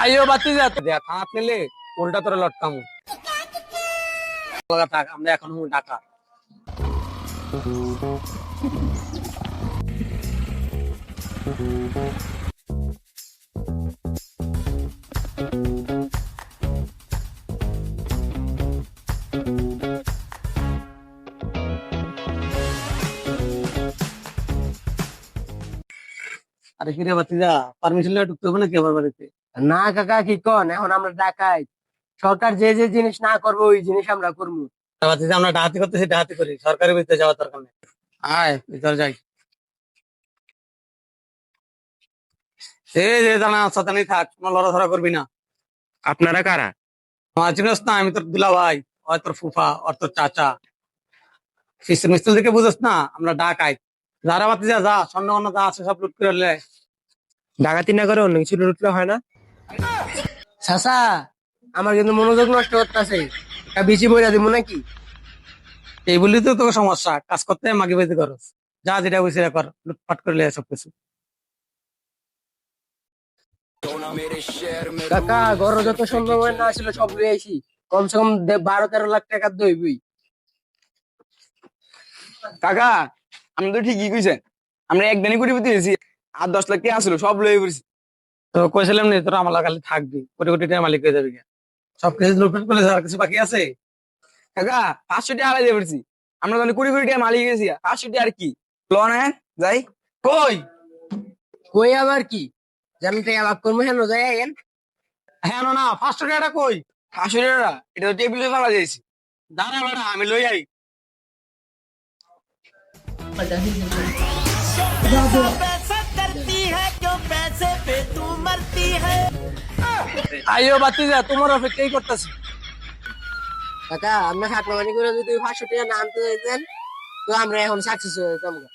আইও বাতি যা দেখ হাত নিলে উল্টা তোরে লটকামু থাক আমরা এখন ঢাকা। আরে কিরে বাতি যা পারমিশন নিয়ে ঢুকতে হবে না কি আমার বাড়িতে? না কাকা, কি কন? এখন আমরা ডাকাই, সরকার যে যে জিনিস না করবো ওই জিনিস আমরা করবো। বাতি যা আমরা ডাহাতি করতেছি ডাহাতি করি, সরকারের ভিতরে যাওয়ার দরকার নেই। আয় ভিতরে যাই। এই যে জানা সাতানি থাক, কোনো লড়াধরা করবি না। আপনারা কারা? আমার চিনস না, আমি তোর দুলা ভাই, ওই তোর ফুফা আর তোর চাচা। মিস্ত্রি দেখে বুঝস না আমরা ডাকাই। যারা বাতি যা যা স্বর্ণ গহনা যা আছে সব লুট করে লে। ডাকাতি না করে অন্য কিছু লুটলে হয় না? চাচা, আমার কিন্তু মনোযোগ নষ্ট করতেছে, বেশি বইরা দিব নাকি? এই বলি তো তোর সমস্যা, কাজ করতে মাগি বাজি করস। যা যেটা বলছি কর, লুটপাট করে লে সবকিছু। কাকা, ঘর যত সম্ভব না ছিল সব লয়ে আইছি, কমসে কম 12-13 লাখ টাকা দইবই। কাকা, আমি তো ঠিকই কইছেন, আমরা একদিনই কোটিপতি হয়েছি, আর 10 লাখ টাকা আসলো সব লয়ে পড়ছি। তো কইছিলাম নি তোরা আমার খালি থাকবি, কোটি কোটি টাকা মালিক হয়ে যাবি। সবকিছু লুটপাট করলে আর কিছু বাকি আছে? কাকা 500 টাকা হারাই দিয়ে পড়ছি, আমরা তাহলে কোটি কোটি টাকা মালিক গেছি, 500 টাকা আর কি লোন যাই। কই কই আবার কি? জানি টাকা লাভ করবো, হেন যাই আইন। হ্যাঁ না 500 টাকাটা কই? 500 টাকা এটা তো টেবিলে ফেলা দিয়েছি। দাঁড়া বেড়া আমি লই আই। আইও বাতি যা তোমার অপেক্ষাই করতেছি। কাকা, আমরা খাটনামানি করে যদি 500 টাকা না আনতে চাইতেন তো আমরা এখন সাকসেস হয়ে যেতাম না।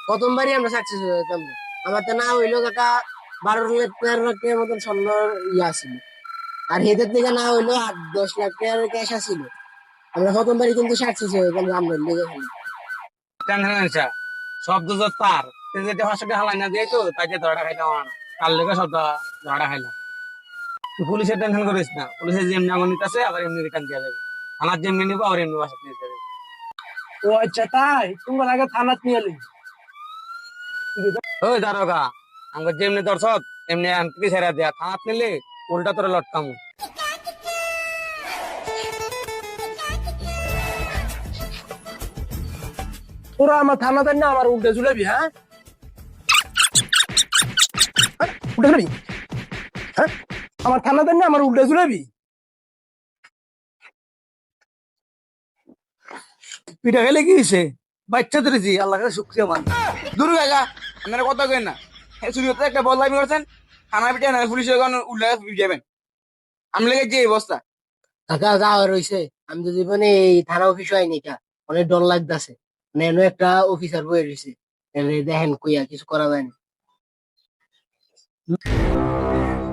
প্রথমবারই আমরা সাকসেস হয়ে যেতাম না। আমার তো না হইলো কাকা 12-13 লাখ টাকার মতন স্বর্ণ আছিল, আর হেদের থেকে না হইলো 8-10 লাখ টাকার ক্যাশ আছিল। আমরা প্রথমবারই কিন্তু সাকসেস হয়ে যেতাম আমরা লেগে খালি। টেনশন নিছা সব দুজ তার তুই যেটা 500 টাকা হালাই না দিয়ে তো তাকে ধরাটা খাইলাম না, তার লেগে সব ধরাটা খাইলাম। তুই পুলিশের টেনশন করিস না, পুলিশের যেমনি আগুন নিতেছে আবার এমনি রিটার্ন দিয়ে দেবে। থানার যেমনি নিবো আবার এমনি বাসা নিয়ে যাবে। ও আচ্ছা, তাই তোমার আগে থানাত নিয়ে এলি? ওই দারোগা, আমাকে যেমনি দর্শক এমনি আনতে ছেড়ে দেয়া, থানাত নিলে উল্টা তোরে লটকামু। তোরা আমার থানাতে না আমার উল্টে ঝুলাবি? হ্যাঁ, উল্টে ঝুলাবি? হ্যাঁ, আমার থানাতে না আমার উল্টে ঝুলাবি? পিঠা খেলে কি হয়েছে? বাচ্চা ধরেছি, আল্লাহকে শুক্রিয়া মান। দূর কাকা, আপনারা কথা কেন না? হ্যাঁ, চুরি হতে একটা বদলামি করছেন, থানার পিঠে না পুলিশের উল্লেখ যাবেন। আমি লেগে যে অবস্থা। কাকা যা রয়েছে, আমি তো জীবনে এই থানা অফিস হয়নি কা, অনেক ডর লাগতেছে। মানে এনে একটা অফিসার বয়ে রয়েছে, দেখেন কইয়া কিছু করা যায় না।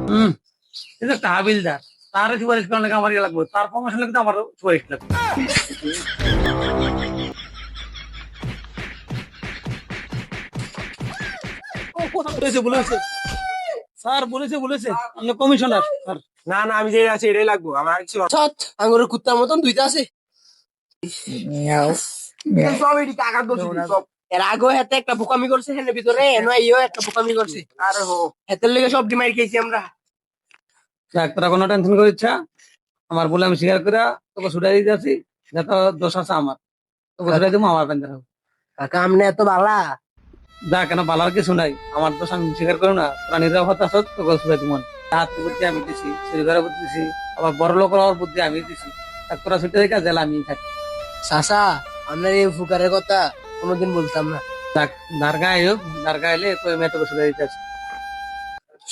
হম এটা একটা হাবিলদার, তার সুপারিশ করার আমার ইয়ে লাগবে, তার প্রমোশন লাগবে আমারও সুপারিশ লাগবে। ও কোথাও বলেছে স্যার, বলেছে আপনি কমিশনার স্যার। না না, আমি যে আছি এটাই লাগবো আমার আর কিছু। আঙুরের কুত্তার মতন দুইটা আছে। সব এটি টাকা দোষী সব। এর আগেও হাতে একটা বোকামি করছে, হেন ভিতরে এনো ইও একটা বোকামি করছে। আরে হো, হাতের লেগে সব ডিমাইট খেয়েছি আমরা। দেখ তোরা কোনো টেনশন করিস না, আমার বলে আমি স্বীকার করে তোকে ছুটাই দিতে আছি। যত দোষ আছে আমার, তোকে ছুটাই দেবো আমার প্যান্ডেল হবে। কাকা আমনে এত বালা? যা কেন পালার কিছু নাই, আমার দোষ আমি স্বীকার করো না, তোরা নিরাপদ আছো তোকে ছুটাই দিব। হাত বুদ্ধি আমি দিছি, চুরি করার বুদ্ধি দিছি, আবার বড় লোক হওয়ার বুদ্ধি আমি দিছি। আর তোরা ছুটে দেখা জেলা আমি থাকি। চাচা, আপনার এই ফুকারের কথা কোনোদিন বলতাম না। দেখ দারগা হোক, দারগা এলে তোর মেয়ে তোকে ছুটে দিতে আছি।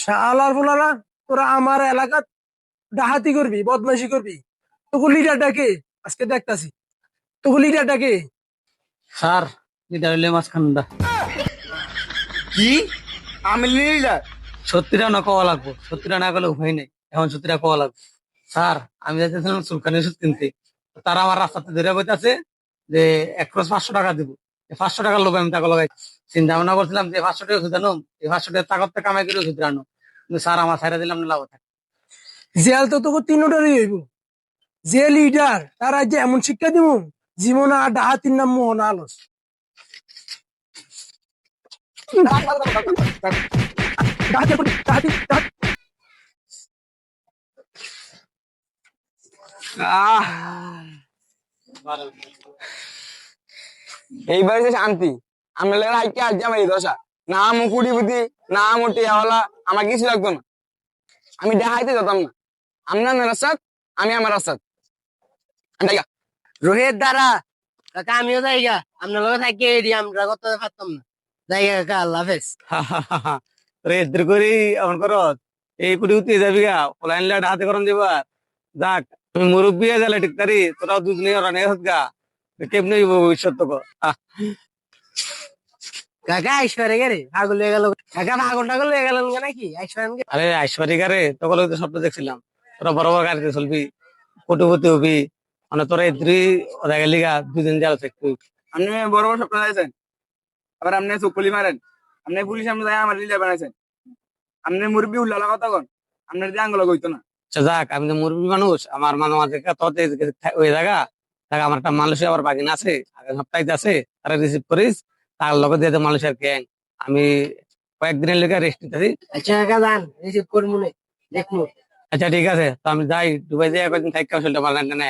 শালার ফুলারা, তোরা আমার এলাকাত ডাহাতি করবি, বদমাইশি করবি, তোকে লিডারটাকে আজকে দেখতাছি। তোকে লিডারটাকে স্যার লিডার হইলে মাছ খান্দা। কি আমি লিডার? সত্যিটা না কওয়া লাগবো, সত্যিটা না করলে উপায় নেই, এখন সত্যিটা কওয়া লাগবে। স্যার আমি যাইতেছিলাম সুলকানি ওষুধ কিনতে, তারা আমার রাস্তাতে ধরে বইতেছে যে 1 ক্রোশ 500 টাকা দিব। 500 টাকার লোভে আমি তাকে লগাই চিন্তা ভাবনা করছিলাম যে 500 টাকা ওষুধ আনো, এই 500 টাকা তাকতে কামাই করে ওষুধ আনো। কিন্তু স্যার আমার ছাইরা দিলাম না লাভ থাকে। জেল তো তোকে তিনটারই হইব। যে লিডার তারা যে এমন শিক্ষা দিব, জীবন আর ডাহাতির নাম মোহন আলস। ডাহাতি করি, ডাহাতি, ডাহাতি। আহ এইবারে যে শান্তি আমরা লেগে হাইকে আজ আমার এই দশা না আমু কুড়িপুতি না আমু টিয়াওয়ালা আমার কিছু লাগতো না আমি দেখাইতে যেতাম না আপনার রাস্তাত আমি আমার রাস্তাত রোহিত দ্বারা কাকা আমিও যাইগা আপনার লগে থাকি এডি আমরা কত পারতাম না। যাইগা কাকা, আল্লাহ হাফেজ। রে এদের করি এমন করত এই কুটি উঠতে যাবি গা পলাইন লাট হাতে করন দিবার যাক তুমি মুরব্বী গেলে ঠিক তারি তোরাও দুজনে রানে হত গা কেমনি হইব ভবিষ্যৎ তো কাকা আইসপারে গেরে পাগল হয়ে গেল। কাকা পাগল টাগল হয়ে গেলেন নাকি আইসপারেন? আরে আইশ্বরিকা রে তখন তো স্বপ্ন দেখছিলাম তোরা বড় বড় গাড়িতে চলবি কোটিপতি হবি মানে তোরা এদ্রি ওরা গেলি গা দুদিন যাও থাকবি আপনি বড় বড় স্বপ্ন চাইছেন আবার আপনি চকুলি মারেন আপনি পুলিশ আপনি যাই আমার রিলে বানাইছেন আপনি মুরব্বী উল্লালা কথা কন আপনার যে আঙ্গুল হইতো না আচ্ছা যাক আমি তো মুরব্বী মানুষ আমার মাঝে মাঝে তোতে ওই জায়গা দেখ আমার একটা মানুষের আবার বাগিন আছে আগের সপ্তাহে আছে তারা রিসিভ করিস তার লগে দিয়ে দে মানুষের গ্যাং আমি কয়েকদিনের লেগে রেস্ট নিতেছি আচ্ছা কাকা যান, রিসিভ করবো দেখবো। আচ্ছা ঠিক আছে তো আমি যাই দুবাই যাই কয়েকদিন থাকি শরীরটা ভালো লাগে না